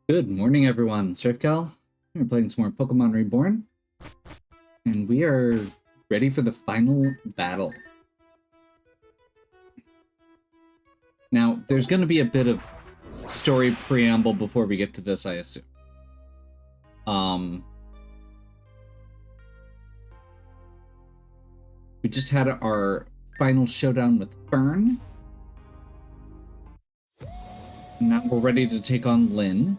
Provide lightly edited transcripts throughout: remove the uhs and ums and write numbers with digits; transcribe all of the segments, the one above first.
Good morning, everyone. StrifeCal. We're playing some more Pokémon Reborn, and we are ready for the final battle. Now, there's going to be a bit of story preamble before we get to this, I assume. We just had our final showdown with Fern. Now we're ready to take on Lynn.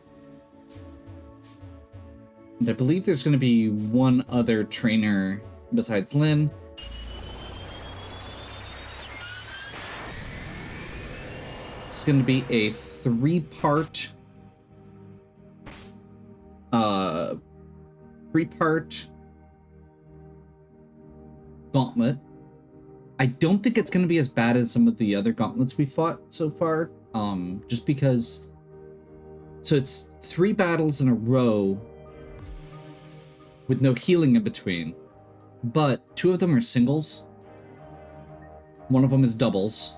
And I believe there's going to be one other trainer besides Lynn. It's going to be a three-part gauntlet. I don't think it's going to be as bad as some of the other gauntlets we fought so far, just because... So it's 3 battles in a row with no healing in between, but 2 of them are singles. One of them is doubles.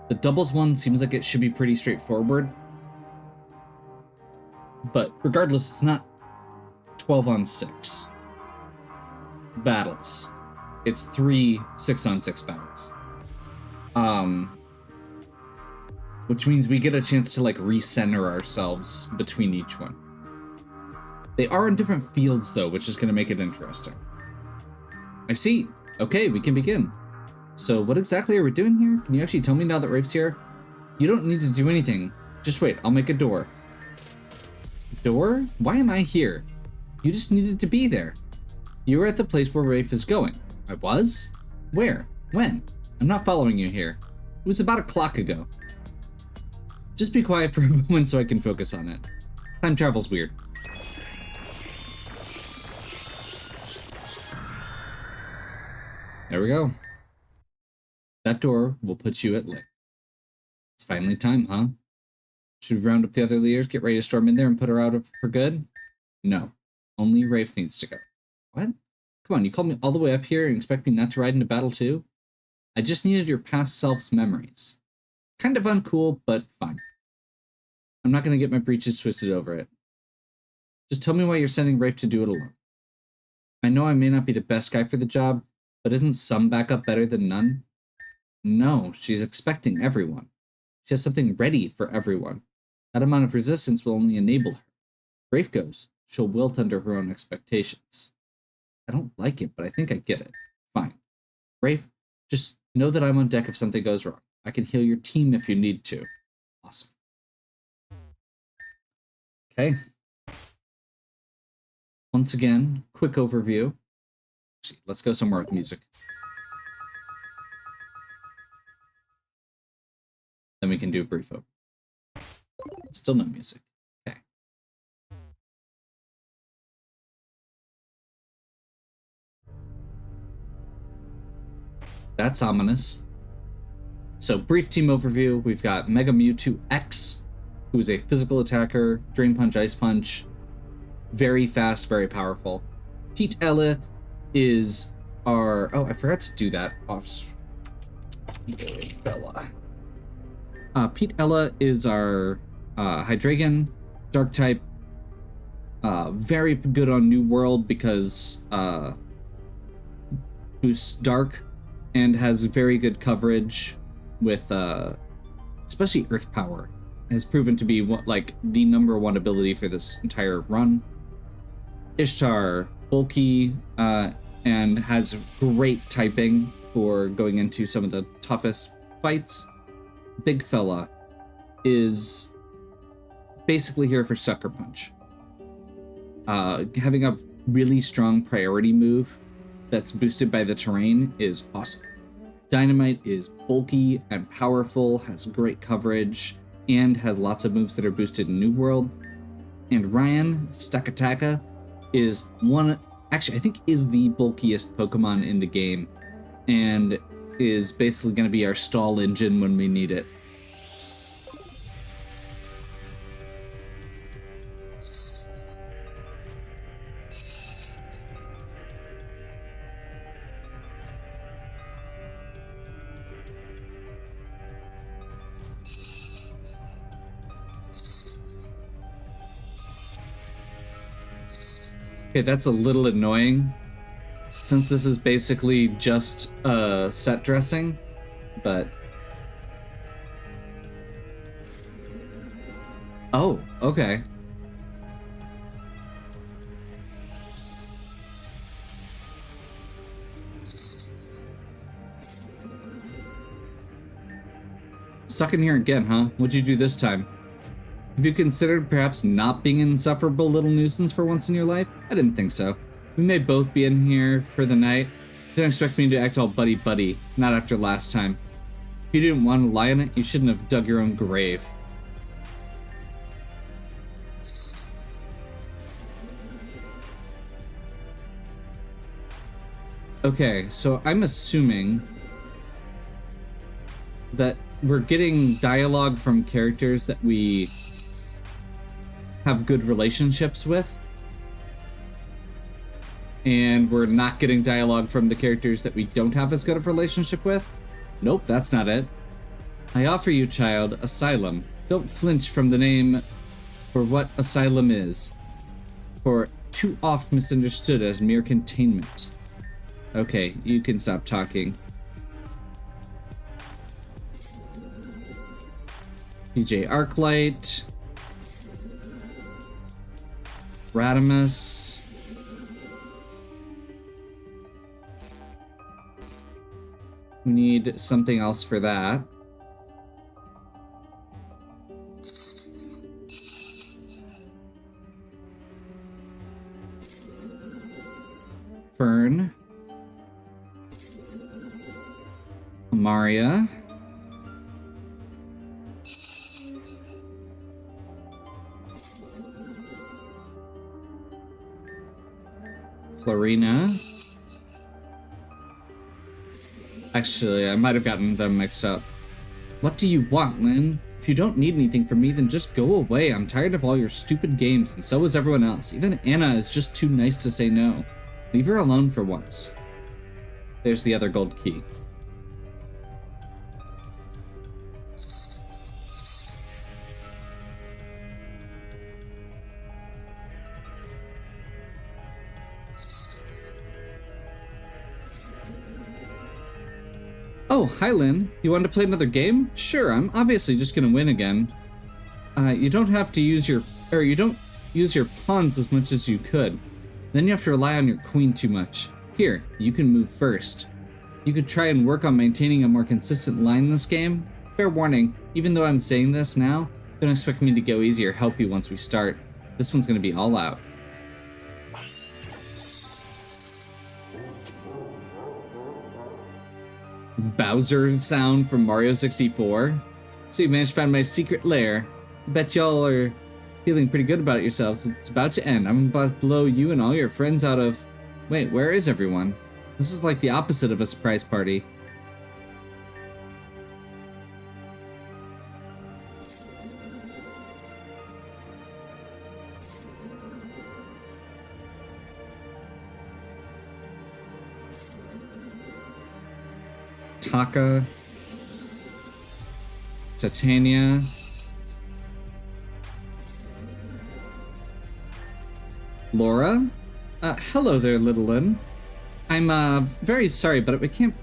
The doubles one seems like it should be pretty straightforward, but regardless, it's not 12-on-6 battles. It's 3 6-on-6 battles. Which means we get a chance to like recenter ourselves between each one. They are in different fields though, which is going to make it interesting. I see. Okay, we can begin. So what exactly are we doing here? Can you actually tell me now that Rafe's here? You don't need to do anything. Just wait, I'll make a door. Door? Why am I here? You just needed to be there. You were at the place where Rafe is going. I was? Where? When? I'm not following you here. It was about a clock ago. Just be quiet for a moment so I can focus on it. Time travel's weird. There we go. That door will put you at Lick. It's finally time, huh? Should we round up the other leaders, get ready to storm in there and put her out for good? No. Only Rafe needs to go. What? Come on, you called me all the way up here and expect me not to ride into battle too? I just needed your past self's memories. Kind of uncool, but fine. I'm not going to get my breeches twisted over it. Just tell me why you're sending Rafe to do it alone. I know I may not be the best guy for the job, but isn't some backup better than none? No, she's expecting everyone. She has something ready for everyone. That amount of resistance will only enable her. Rafe goes, she'll wilt under her own expectations. I don't like it, but I think I get it. Fine. Rafe, just know that I'm on deck if something goes wrong. I can heal your team if you need to. Awesome. Okay. Once again, quick overview. Actually, let's go somewhere with music. Then we can do a brief overview. Still no music. Okay. That's ominous. So, brief team overview. We've got Mega Mewtwo X, who is a physical attacker, Drain Punch, Ice Punch, very fast, very powerful. Pete Ella is our... Oh, I forgot to do that off... Fella. Pete Ella is our Hydreigon, Dark type. Very good on New World because boosts Dark and has very good coverage with especially Earth Power. Has proven to be like the #1 ability for this entire run. Ishtar, bulky, and has great typing for going into some of the toughest fights. Big Fella is basically here for Sucker Punch. Having a really strong priority move that's boosted by the terrain is awesome. Dynamite is bulky and powerful, has great coverage, and has lots of moves that are boosted in New World. And Ryan, Stakataka, is actually I think is the bulkiest Pokemon in the game, and is basically going to be our stall engine when we need it. Okay, that's a little annoying, since this is basically just set dressing, but... Oh, okay. Stuck in here again, huh? What'd you do this time? Have you considered perhaps not being an insufferable little nuisance for once in your life? I didn't think so. We may both be in here for the night. Don't expect me to act all buddy-buddy, not after last time. If you didn't want to lie on it, you shouldn't have dug your own grave. Okay, so I'm assuming that we're getting dialogue from characters that we have good relationships with, and we're not getting dialogue from the characters that we don't have as good of a relationship with. Nope, that's not it. I offer you, child, asylum. Don't flinch from the name for what asylum is, for too oft misunderstood as mere containment. Okay, you can stop talking. DJ Arclight. Radimus. We need something else for that. Fern. Amaria. Florina. Actually, I might have gotten them mixed up. What do you want, Lynn? If you don't need anything from me, then just go away. I'm tired of all your stupid games, and so is everyone else. Even Anna is just too nice to say no. Leave her alone for once. There's the other gold key. Oh, hi Lynn. You want to play another game? Sure, I'm obviously just gonna win again. You don't have to use your... you don't use your pawns as much as you could. Then you have to rely on your queen too much. Here, you can move first. You could try and work on maintaining a more consistent line this game. Fair warning, even though I'm saying this now, don't expect me to go easy or help you once we start. This one's gonna be all out. Bowser sound from Mario 64. So you managed to find my secret lair. Bet y'all are feeling pretty good about yourselves since it's about to end. I'm about to blow you and all your friends out of... Wait, where is everyone? This is like the opposite of a surprise party. Taka, Titania, Laura? Hello there, little Lynn. I'm, very sorry, but we can't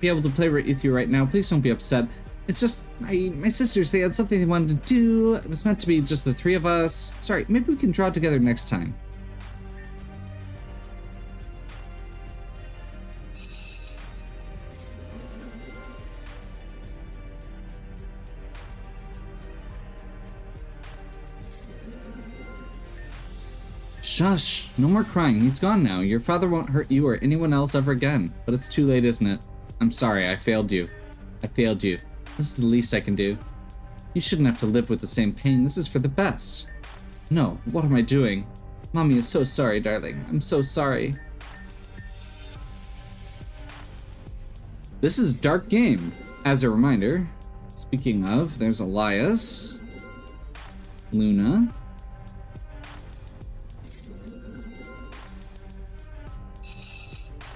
be able to play with you right now. Please don't be upset. It's just, my sisters, they had something they wanted to do. It was meant to be just the three of us. Sorry, maybe we can draw together next time. Shush! No more crying. He's gone now. Your father won't hurt you or anyone else ever again. But it's too late, isn't it? I'm sorry. I failed you. I failed you. This is the least I can do. You shouldn't have to live with the same pain. This is for the best. No. What am I doing? Mommy is so sorry, darling. I'm so sorry. This is Dark Game. As a reminder, speaking of, there's Elias, Luna,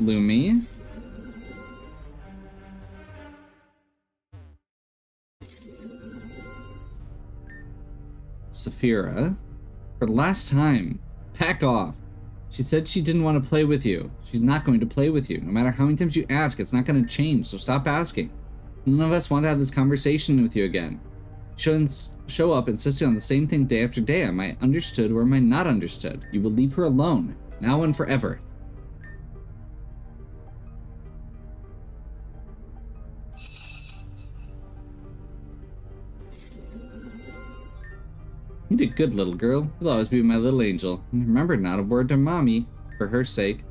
Lumi, Saphira. For the last time, pack off. She said she didn't want to play with you. She's not going to play with you. No matter how many times you ask, it's not going to change, so stop asking. None of us want to have this conversation with you again. You shouldn't show up insisting on the same thing day after day. Am I understood or am I not understood? You will leave her alone, now and forever. You did good, little girl. You'll always be my little angel. And remember, not a word to Mommy, for her sake.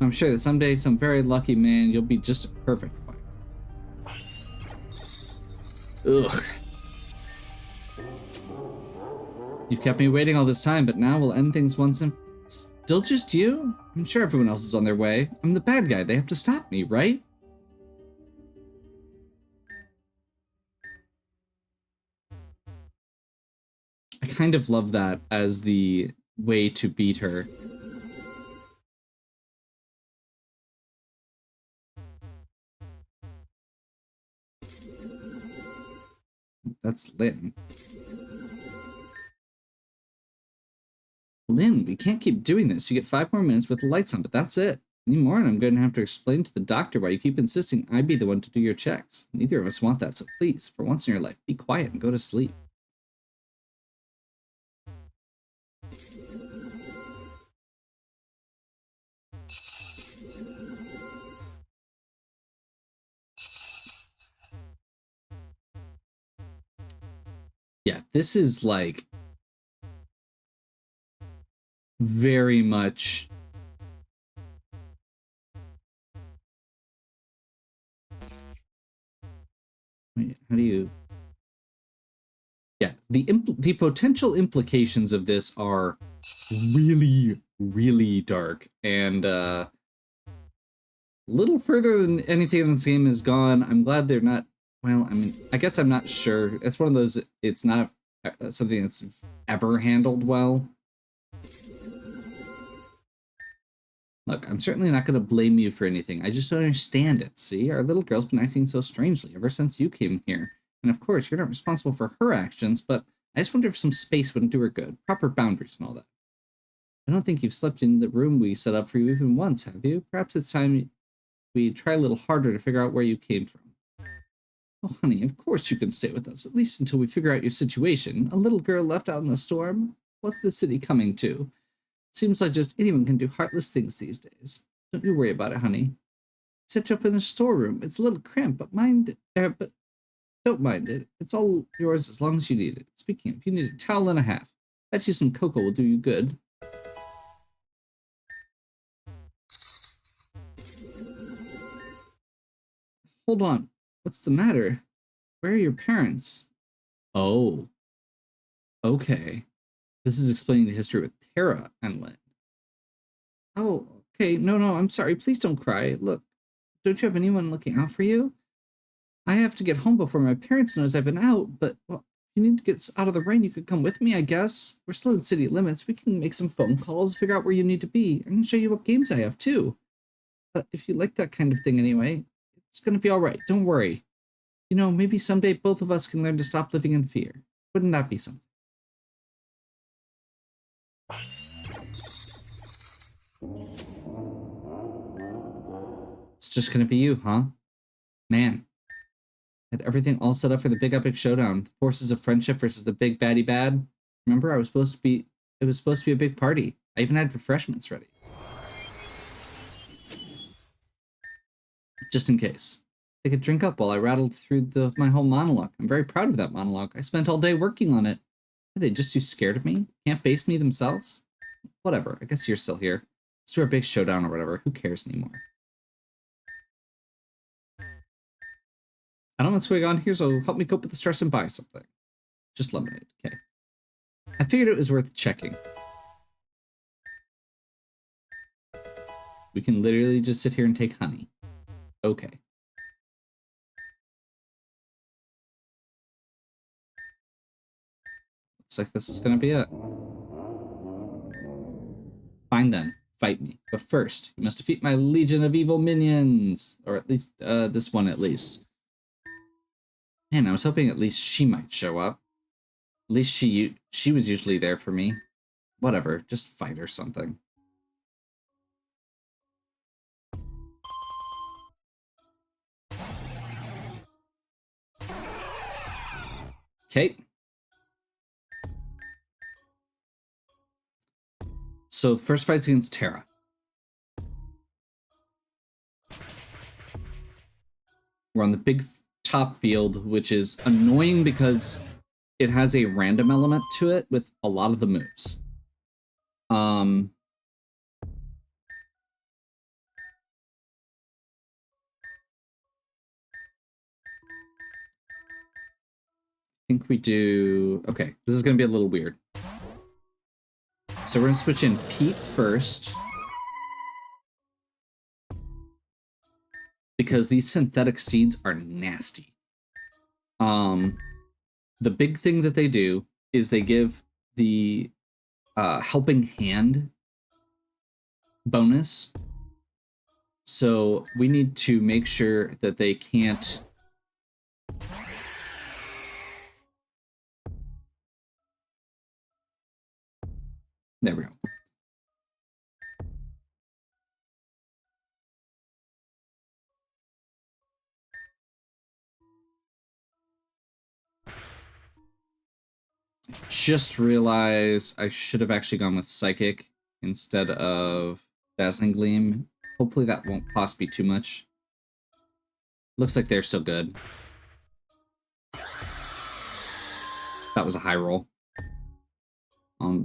I'm sure that someday, some very lucky man, you'll be just a perfect wife. Ugh. You've kept me waiting all this time, but now we'll end things once and... Still just you? I'm sure everyone else is on their way. I'm the bad guy. They have to stop me, right? I kind of love that as the way to beat her. That's Lynn. Lynn, we can't keep doing this. You get 5 more minutes with the lights on, but that's it. Any more, and I'm going to have to explain to the doctor why you keep insisting I be the one to do your checks. Neither of us want that, so please, for once in your life, be quiet and go to sleep. Yeah, this is like very much wait, how do you the potential implications of this are really, really dark and a little further than anything in this game has gone. I'm glad they're not, well, I mean, I guess I'm not sure. It's one of those, it's not something that's ever handled well. Look, I'm certainly not going to blame you for anything. I just don't understand it, see? Our little girl's been acting so strangely ever since you came here. And of course, you're not responsible for her actions, but I just wonder if some space wouldn't do her good. Proper boundaries and all that. I don't think you've slept in the room we set up for you even once, have you? Perhaps it's time we try a little harder to figure out where you came from. Oh, honey, of course you can stay with us, at least until we figure out your situation. A little girl left out in the storm? What's the city coming to? Seems like just anyone can do heartless things these days. Don't you worry about it, honey. Set you up in a storeroom. It's a little cramped, but but don't mind it. It's all yours as long as you need it. Speaking of, you need a towel and a half. Bet you some cocoa will do you good. Hold on. What's the matter? Where are your parents? Oh. Okay. This is explaining the history with Tara and Lynn. Oh, okay. No, I'm sorry. Please don't cry. Look, don't you have anyone looking out for you? I have to get home before my parents knows I've been out, but, well, if you need to get out of the rain, you could come with me, I guess. We're still in city limits. We can make some phone calls, figure out where you need to be. I can show you what games I have, too. But if you like that kind of thing anyway, it's going to be all right. Don't worry. You know, maybe someday both of us can learn to stop living in fear. Wouldn't that be something? It's just going to be you, huh? Man. Had everything all set up for the big epic showdown. The forces of friendship versus the big baddie bad. Remember, it was supposed to be a big party. I even had refreshments ready. Just in case. They could drink up while I rattled through my whole monologue. I'm very proud of that monologue. I spent all day working on it. Are they just too scared of me? Can't face me themselves? Whatever. I guess you're still here. Let's do our big showdown or whatever. Who cares anymore? I don't know what's going on here, so help me cope with the stress and buy something. Just lemonade. Okay. I figured it was worth checking. We can literally just sit here and take honey. Okay. Looks like this is going to be it. Fine then. Fight me. But first, you must defeat my legion of evil minions. Or at least, this one at least. Man, I was hoping at least she might show up. At least she was usually there for me. Whatever, just fight or something. Okay. So first fight's against Terra. We're on the big top field, which is annoying because it has a random element to it with a lot of the moves. I think we do... Okay, this is going to be a little weird. So we're going to switch in Pete first. Because these synthetic seeds are nasty. The big thing that they do is they give the helping hand bonus. So we need to make sure that they can't... There we go. Just realized I should have actually gone with Psychic instead of Dazzling Gleam. Hopefully that won't cost me too much. Looks like they're still good. That was a high roll.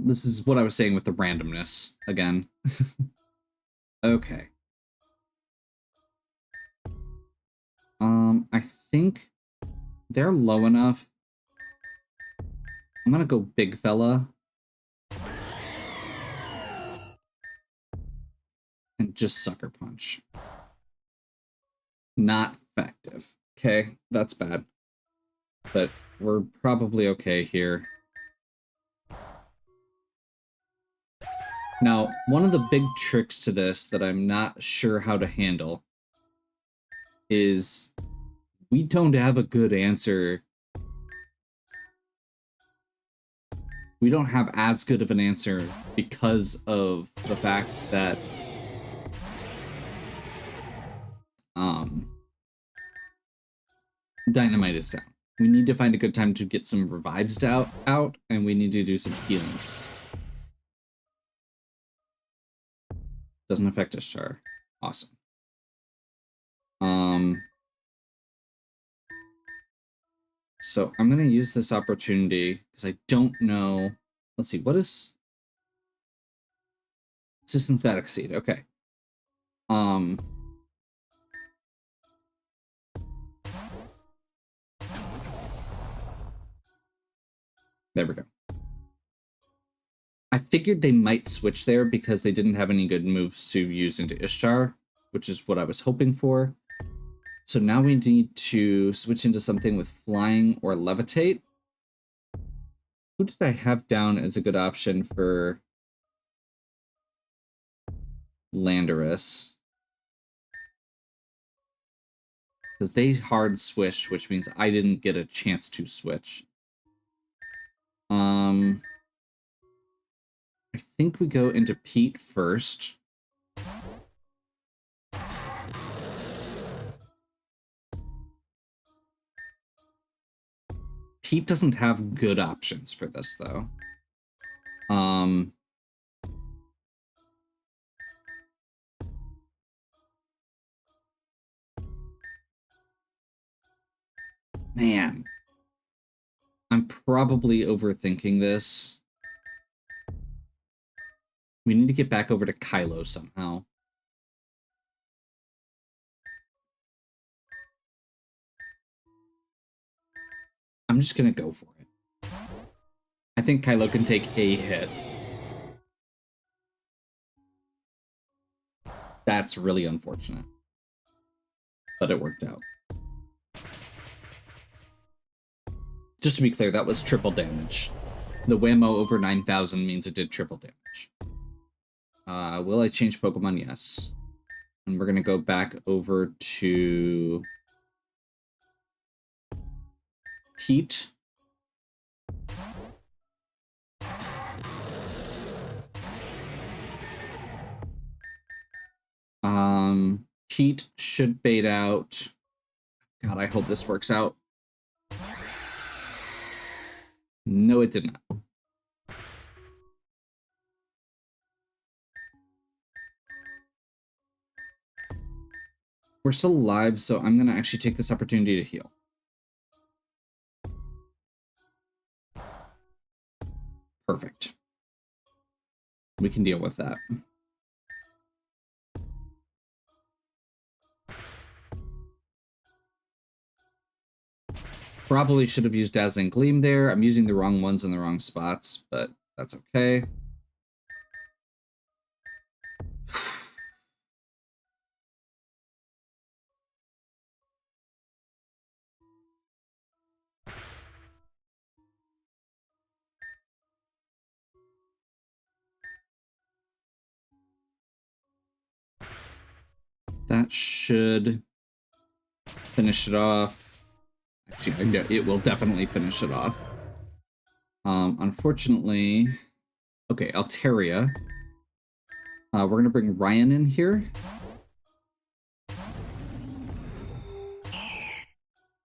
This is what I was saying with the randomness again. Okay. I think they're low enough. I'm gonna go big fella. And just sucker punch. Not effective. Okay, that's bad. But we're probably okay here. Now, one of the big tricks to this that I'm not sure how to handle is we don't have a good answer. We don't have as good of an answer because of the fact that Dynamite is down. We need to find a good time to get some revives out, and we need to do some healing. Doesn't affect Ishtar. Awesome. So I'm going to use this opportunity because I don't know. Let's see, what is... It's a synthetic seed. Okay. There we go. I figured they might switch there because they didn't have any good moves to use into Ishtar, which is what I was hoping for. So now we need to switch into something with flying or levitate. Who did I have down as a good option for Landorus? Because they hard switch, which means I didn't get a chance to switch. I think we go into Pete first. Pete doesn't have good options for this, though. Man. I'm probably overthinking this. We need to get back over to Kylo somehow. I'm just gonna go for it. I think Kylo can take a hit. That's really unfortunate. But it worked out. Just to be clear, that was triple damage. The whammo over 9,000 means it did triple damage. Will I change Pokemon? Yes. And we're going to go back over to Pete. Pete should bait out. God, I hope this works out. No, it did not. We're still alive, so I'm going to actually take this opportunity to heal. Perfect. We can deal with that. Probably should have used Dazzling Gleam there. I'm using the wrong ones in the wrong spots, but that's okay. That should finish it off. Actually, it will definitely finish it off. Unfortunately, okay, Altaria. We're gonna bring Ryan in here.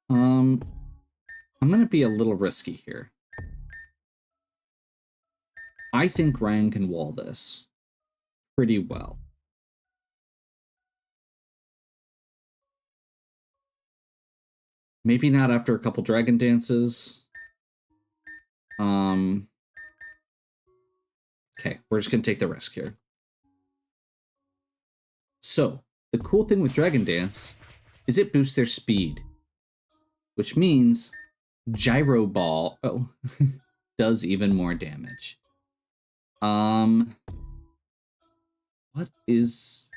I'm gonna be a little risky here. I think Ryan can wall this pretty well. Maybe not after a couple Dragon Dances. Okay, we're just gonna take the risk here. So, the cool thing with Dragon Dance is it boosts their speed, which means Gyro Ball does even more damage. What is...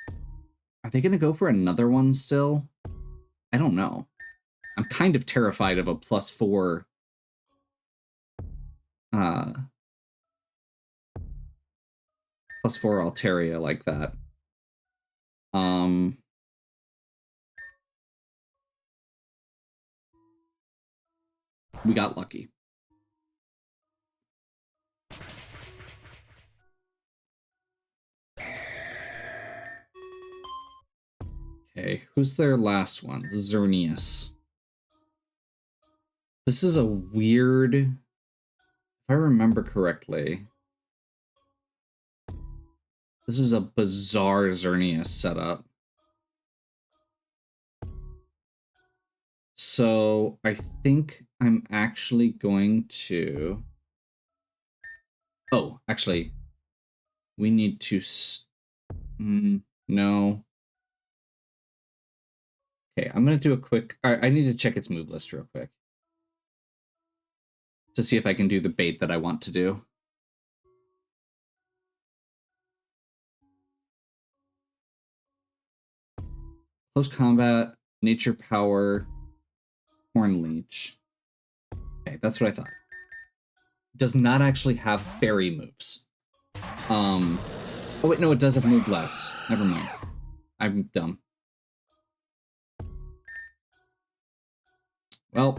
Are they gonna go for another one still? I don't know. I'm kind of terrified of a +4 +4 Altaria like that. We got lucky. Okay, who's their last one? Xerneas. This is a weird... If I remember correctly, this is a bizarre Xerneas setup. So I think I'm actually going to... Oh, actually, we need to... No. Okay, I'm going to do a quick... I need to check its move list real quick to see if I can do the bait that I want to do. Close combat, nature power, horn leech. Okay, that's what I thought. It does not actually have fairy moves. Oh wait, no, it does have move less. Never mind. I'm dumb. Well,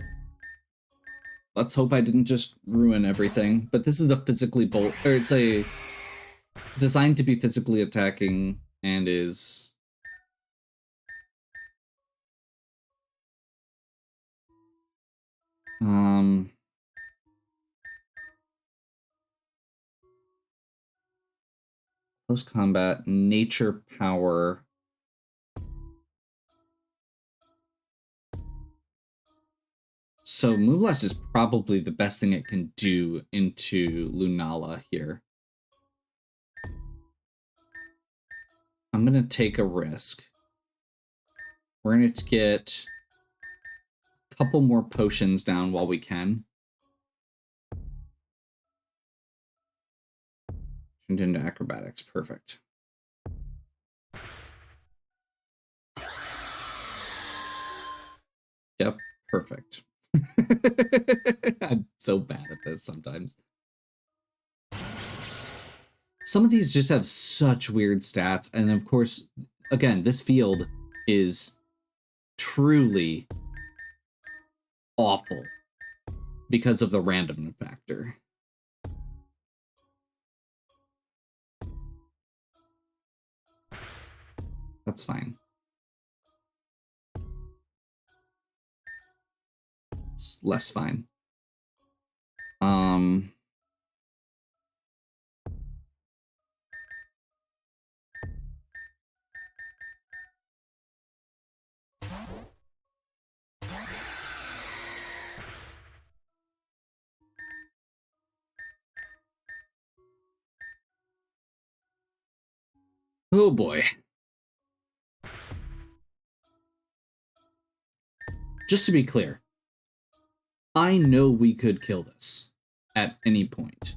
let's hope I didn't just ruin everything. But this is a physically it's a designed to be physically attacking and is close combat, nature power. So Moonblast is probably the best thing it can do into Lunala here. I'm going to take a risk. We're going to get a couple more potions down while we can. Turned into acrobatics. Perfect. Yep, perfect. I'm so bad at this sometimes. Some of these just have such weird stats, and of course, again, this field is truly awful because of the random factor. That's fine. It's less fine. Oh boy. Just to be clear, I know we could kill this at any point.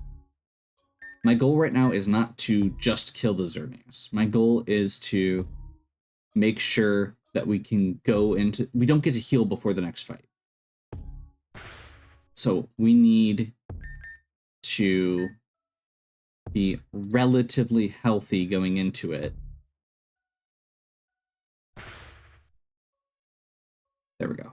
My goal right now is not to just kill the Xerneas. My goal is to make sure that we can go into... We don't get to heal before the next fight. So we need to be relatively healthy going into it. There we go.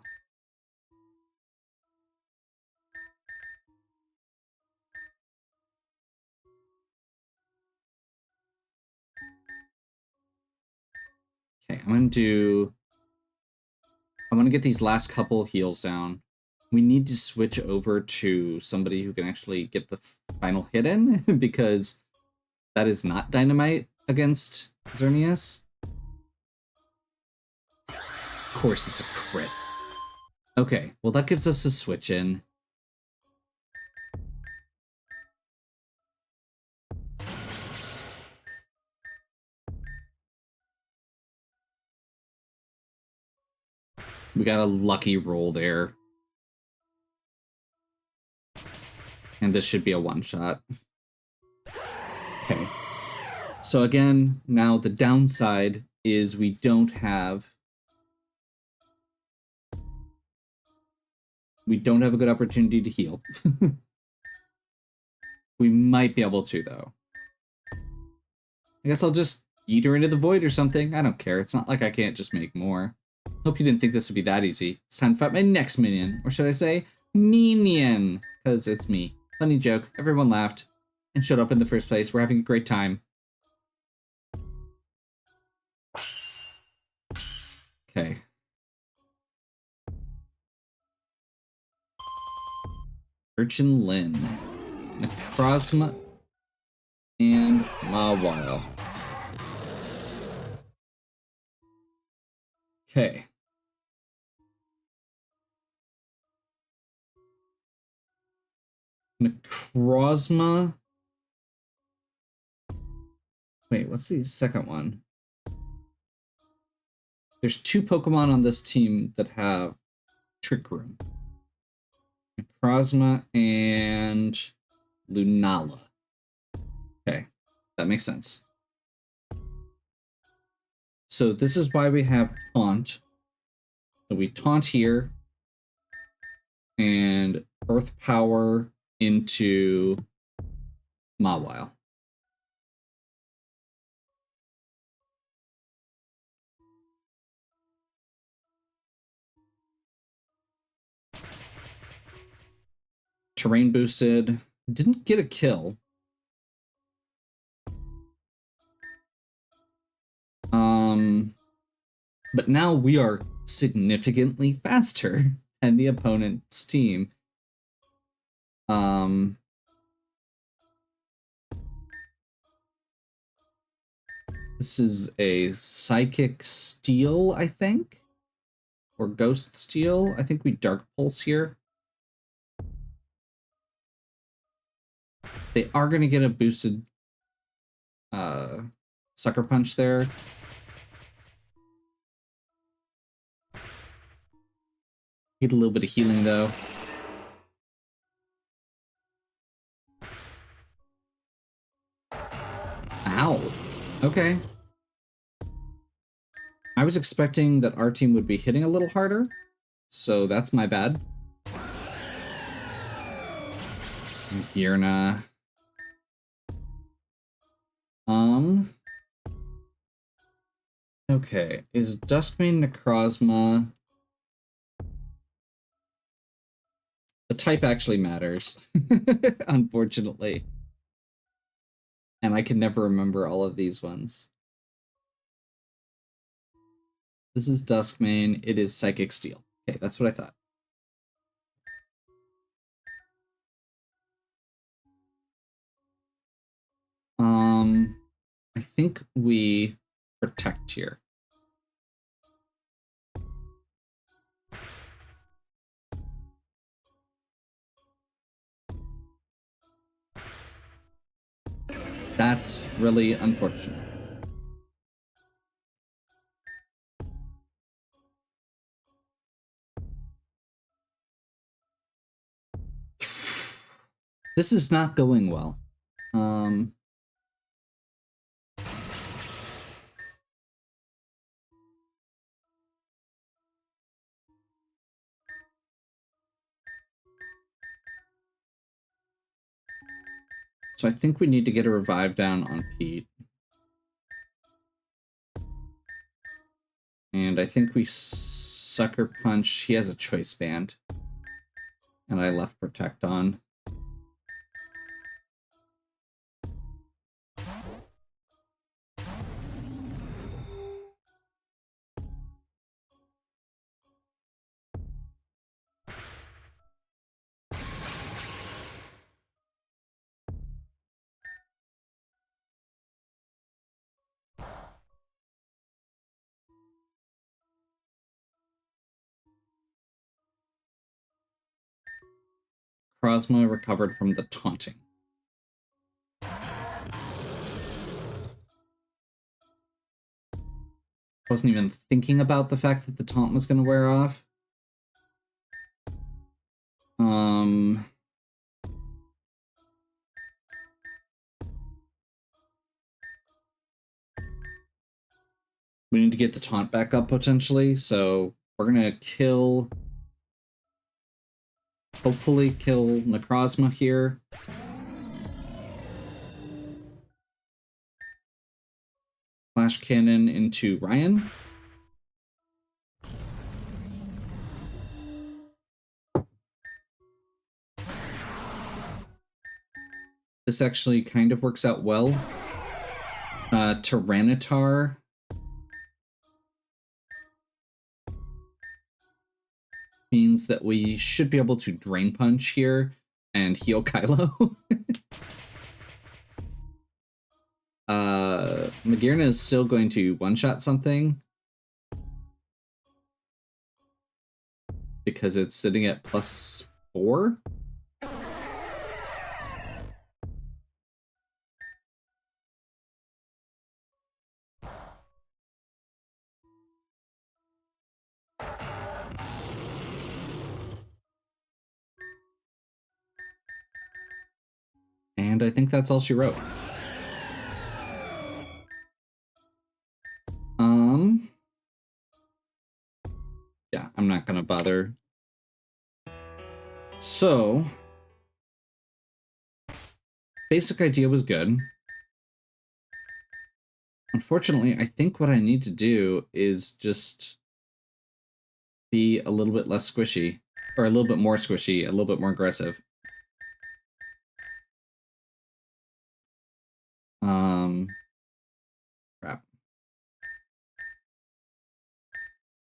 Okay, I want to get these last couple heals down. We need to switch over to somebody who can actually get the final hit in, because that is not dynamite against Xerneas. Of course, it's a crit. Okay, well that gives us a switch in. We got a lucky roll there. And this should be a one-shot. Okay. So again, now the downside is we don't have a good opportunity to heal. We might be able to, though. I guess I'll just eat her into the void or something. I don't care. It's not like I can't just make more. Hope you didn't think this would be that easy. It's time to fight my next minion. Or should I say, minion? Because it's me. Funny joke. Everyone laughed and showed up in the first place. We're having a great time. Okay. Urchin Lin. Necrozma and Mawile. Okay. Necrozma. Wait, what's the second one? There's two Pokemon on this team that have Trick Room. Necrozma and Lunala. Okay, that makes sense. So this is why we have Taunt. So we Taunt here and Earth Power into Mawile. Terrain boosted. Didn't get a kill. But now we are significantly faster than the opponent's team. This is a Psychic Steel, I think? Or Ghost Steel? I think we Dark Pulse here. They are going to get a boosted Sucker Punch there. Get a little bit of healing, though. Ow. Okay. I was expecting that our team would be hitting a little harder, so that's my bad. Girna. Okay, is Duskmane Necrozma... The type actually matters, unfortunately. And I can never remember all of these ones. This is Duskmane, it is Psychic Steel. Okay, that's what I thought. I think we protect here. That's really unfortunate. This is not going well. So I think we need to get a revive down on Pete. And I think we sucker punch. He has a choice band. And I left protect on. Krozma recovered from the taunting. Wasn't even thinking about the fact that the taunt was going to wear off. We need to get the taunt back up potentially, so we're going to kill... Hopefully kill Necrozma here. Flash cannon into Ryan. This actually kind of works out well. Tyranitar. Means that we should be able to Drain Punch here and heal Kylo. Magearna is still going to one-shot something. Because it's sitting at +4. And I think that's all she wrote. Yeah, I'm not gonna bother. So, basic idea was good. Unfortunately, I think what I need to do is just be a little bit less squishy, or a little bit more squishy, a little bit more aggressive. Crap.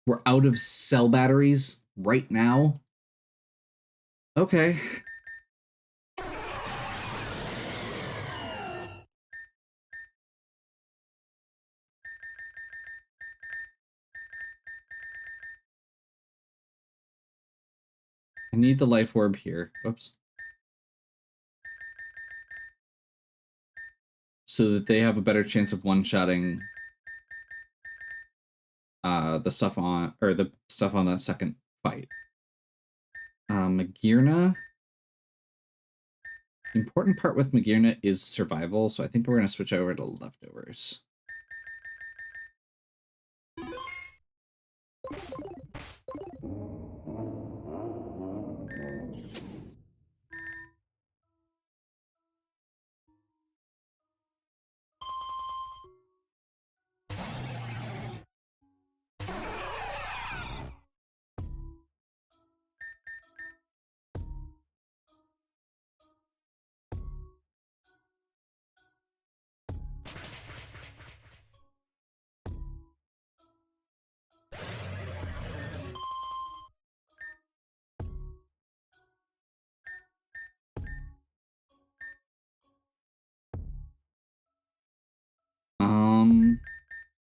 We're out of cell batteries right now. Okay. I need the life orb here. Whoops. So that they have a better chance of one-shotting the stuff on that second fight. Magearna. The important part with Magearna is survival, so I think we're going to switch over to leftovers.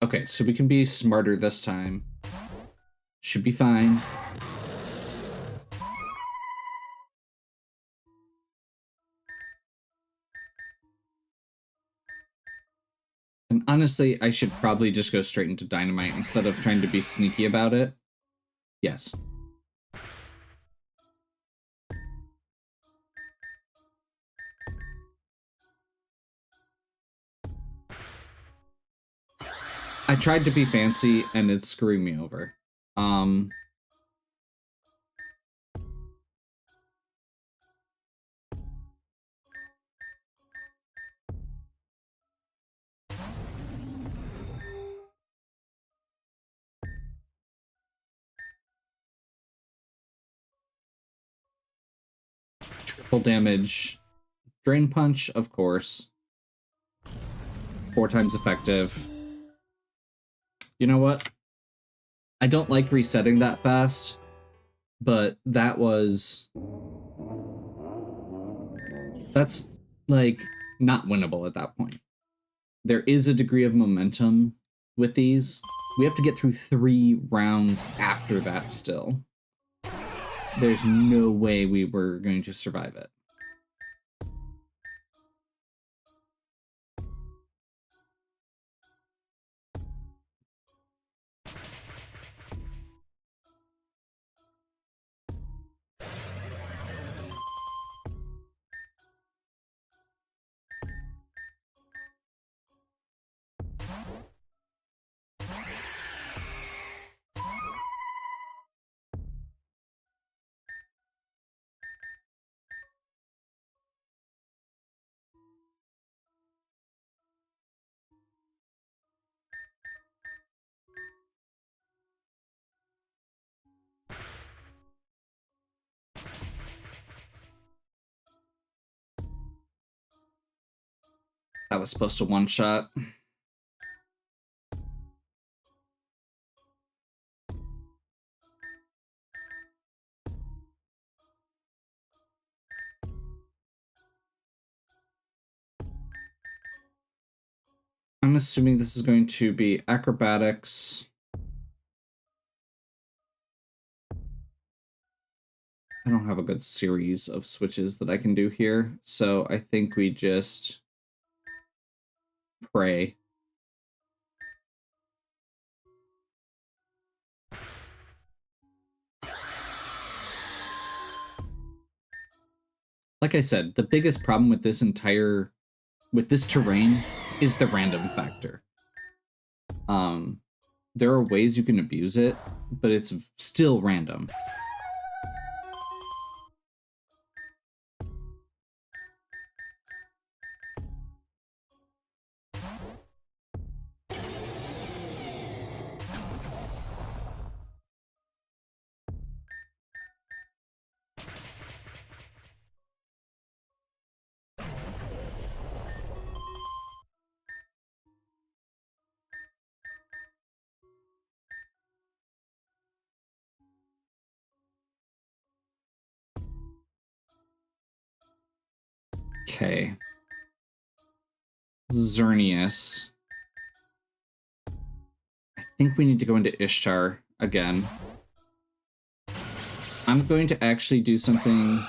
Okay, so we can be smarter this time. Should be fine. And honestly, I should probably just go straight into dynamite instead of trying to be sneaky about it. Yes. I tried to be fancy and it's screwing me over. Triple damage. Drain punch, of course. 4 times effective. You know what? I don't like resetting that fast, but that's like not winnable at that point. There is a degree of momentum with these. We have to get through 3 rounds after that still. There's no way we were going to survive it. That was supposed to one-shot. I'm assuming this is going to be acrobatics. I don't have a good series of switches that I can do here, so I think we just pray. Like I said, the biggest problem with this terrain is the random factor. There are ways you can abuse it, but it's still random. Okay. Xerneas. I think we need to go into Ishtar again. I'm going to actually do something...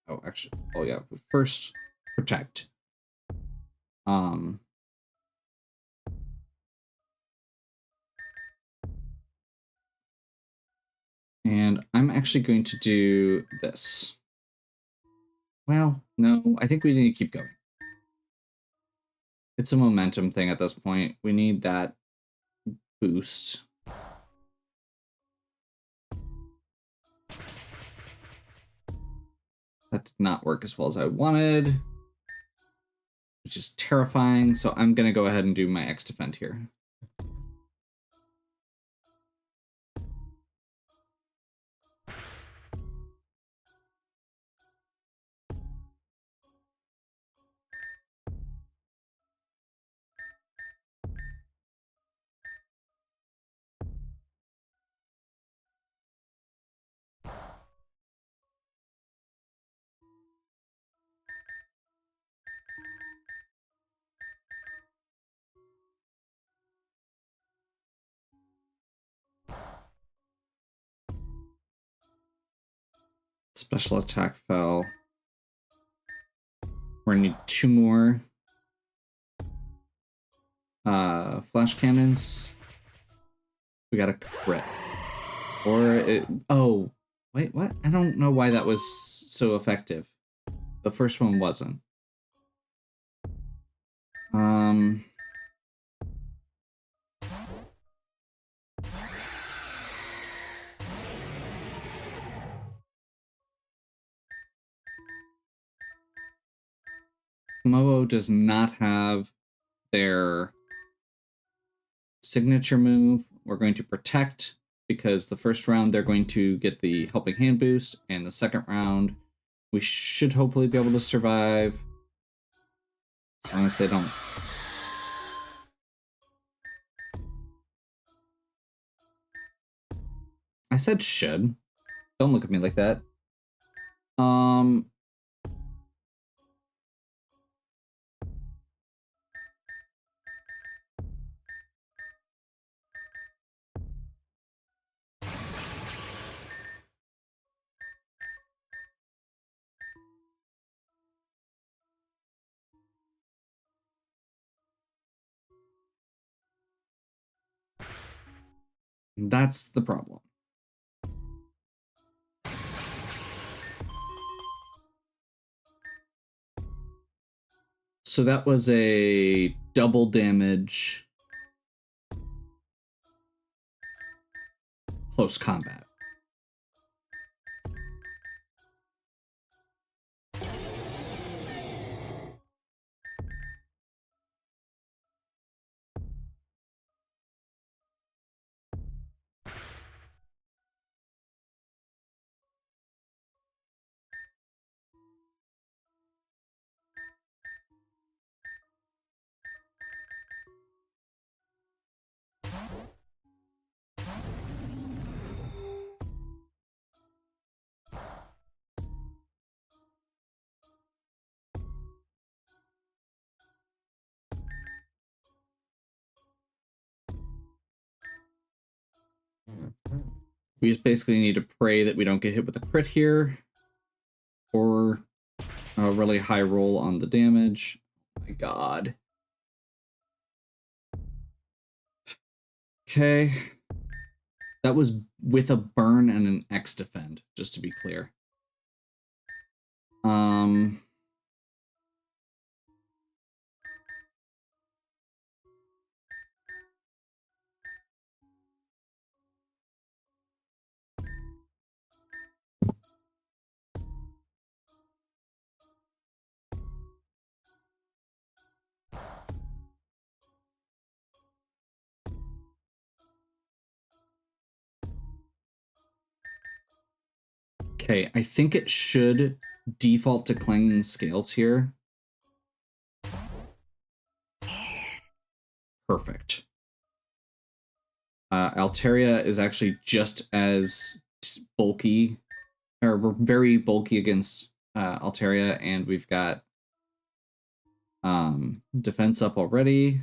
Oh, actually... Oh, yeah. First, protect. And I'm actually going to do this. Well, no, I think we need to keep going. It's a momentum thing at this point. We need that boost. That did not work as well as I wanted, which is terrifying. So I'm going to go ahead and do my X defend here. Special attack fell. We're gonna need 2 more flash cannons. We got a crit. Or it, oh, wait, what? I don't know why that was so effective. The first one wasn't. Momo does not have their signature move. We're going to protect because the first round they're going to get the helping hand boost, and the second round we should hopefully be able to survive as long as they don't. I said should. Don't look at me like that. That's the problem. So that was a double damage close combat. We just basically need to pray that we don't get hit with a crit here, or a really high roll on the damage. Oh my god. Okay. That was with a burn and an X defend, just to be clear. Okay, I think it should default to clanging scales here. Perfect. Altaria is actually just as bulky, or we're very bulky against Altaria, and we've got defense up already.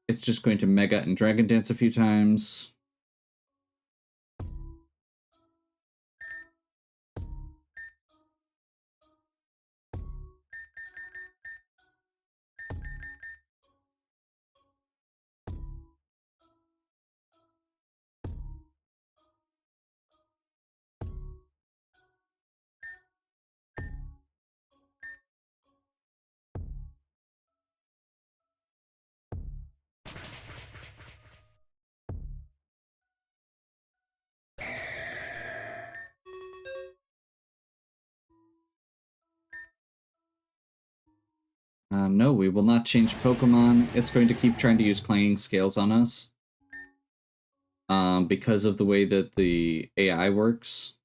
It's just going to Mega and Dragon Dance a few times. No, we will not change Pokemon. It's going to keep trying to use clanging scales on us. Because of the way that the AI works.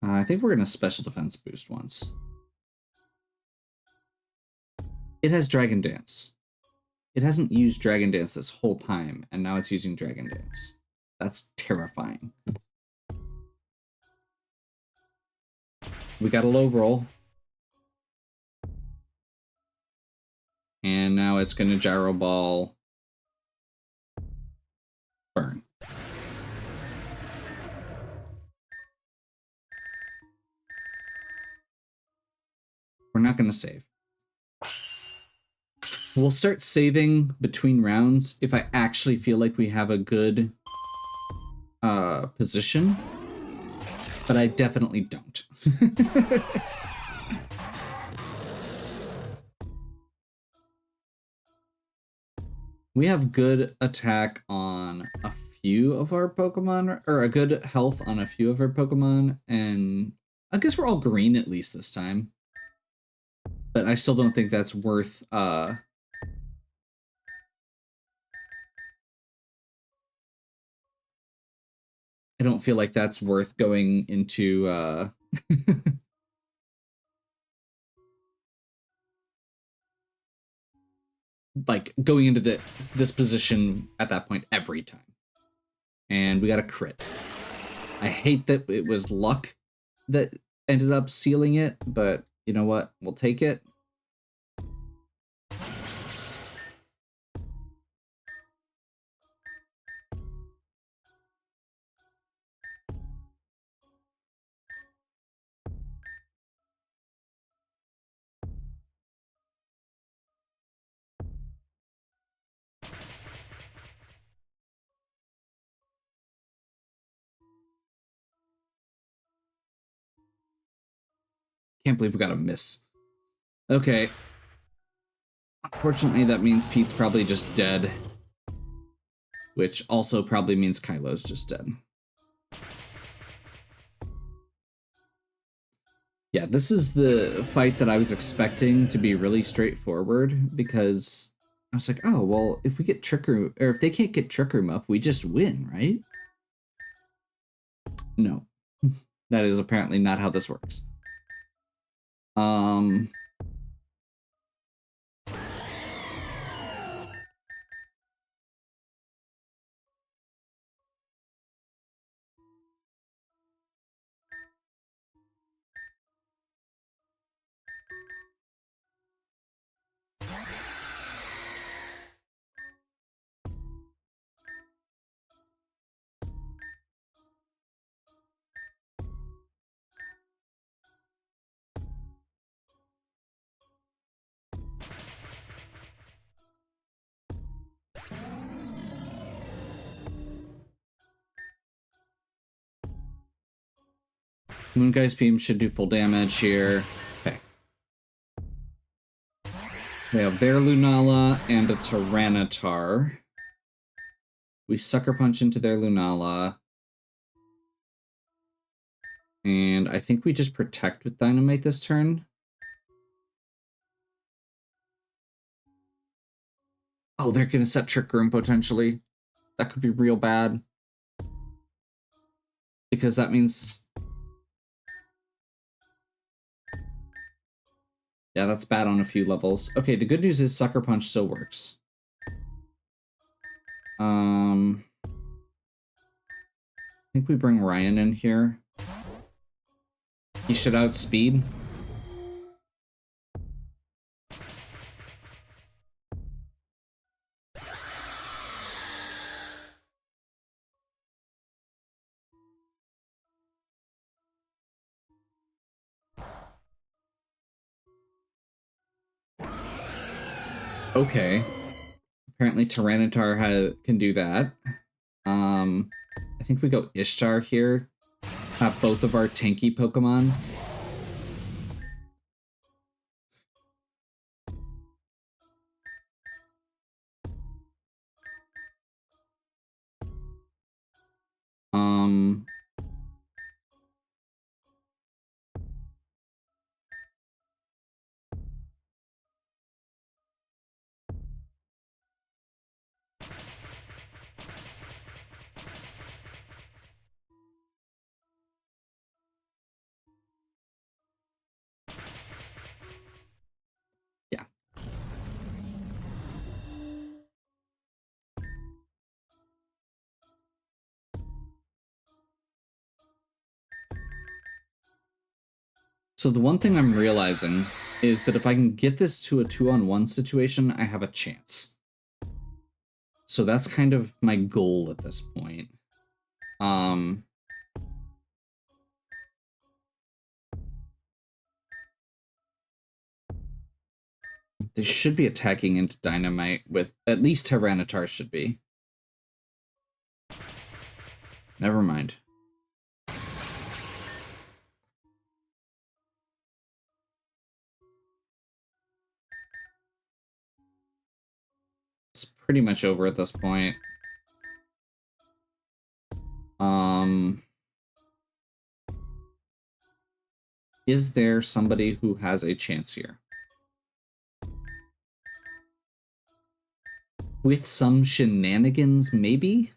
I think we're going to special defense boost once. It has Dragon Dance. It hasn't used Dragon Dance this whole time, and now it's using Dragon Dance. That's terrifying. We got a low roll. And now it's going to Gyro Ball. Burn. we're not going to save. We'll start saving between rounds if I actually feel like we have a good position, but I definitely don't. We have good attack on a few of our Pokemon, or a good health on a few of our Pokemon, and I guess we're all green at least this time. But I still don't think that's worth I don't feel like that's worth going into like going into this position at that point every time. And we got a crit. I hate that it was luck that ended up sealing it, but you know what? We'll take it. Can't believe we got a miss. Okay. Unfortunately, that means Pete's probably just dead. Which also probably means Kylo's just dead. Yeah, this is the fight that I was expecting to be really straightforward, because I was like, oh, well, if we get Trick Room, or if they can't get Trick Room up, we just win, right? No. That is apparently not how this works. Moonguy's Beam should do full damage here. Okay. They have their Lunala and a Tyranitar. We Sucker Punch into their Lunala. And I think we just protect with Dynamite this turn. Oh, they're going to set Trick Room potentially. That could be real bad. Because that means... yeah, that's bad on a few levels. Okay, the good news is Sucker Punch still works. I think we bring Ryan in here. He should outspeed. Okay. Apparently Tyranitar can do that. I think we go Ishtar here. Have both of our tanky Pokemon. Yeah. So the one thing I'm realizing is that if I can get this to a 2-on-1 situation, I have a chance. So that's kind of my goal at this point. They should be attacking into Dynamite with at least Tyranitar should be. Never mind. It's pretty much over at this point. Is there somebody who has a chance here? With some shenanigans, maybe?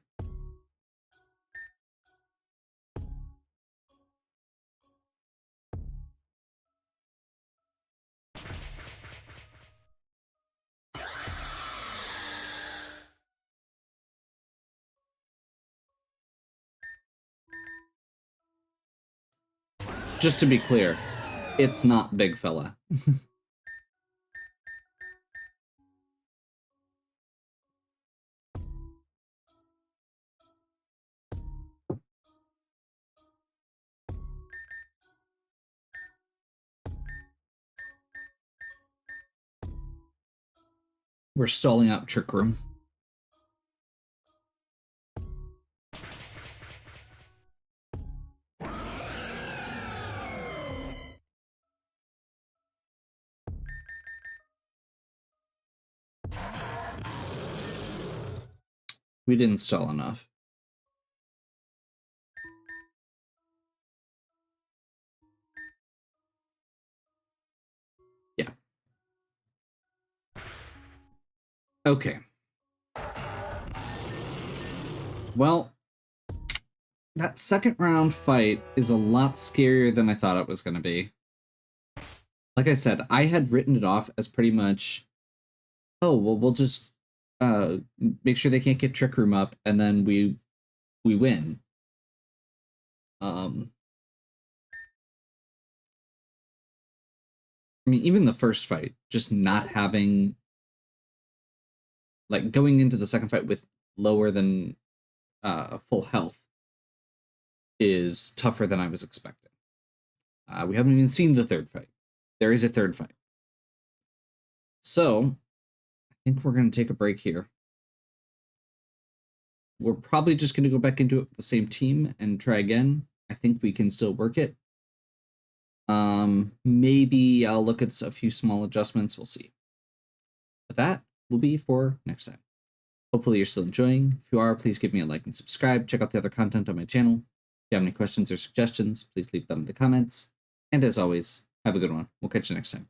Just to be clear, it's not Big Fella. We're stalling out Trick Room. We didn't stall enough. Yeah. Okay. Well, that second round fight is a lot scarier than I thought it was going to be. Like I said, I had written it off as pretty much, oh, well, we'll just make sure they can't get Trick Room up, and then we win. I mean, even the first fight, just not having, like, going into the second fight with lower than full health is tougher than I was expecting. We haven't even seen the third fight. There is a third fight. So, I think we're going to take a break here. We're probably just going to go back into it with the same team and try again. I think we can still work it. Maybe I'll look at a few small adjustments. We'll see. But that will be for next time. Hopefully you're still enjoying. If you are, please give me a like and subscribe. Check out the other content on my channel. If you have any questions or suggestions, please leave them in the comments. And as always, have a good one. We'll catch you next time.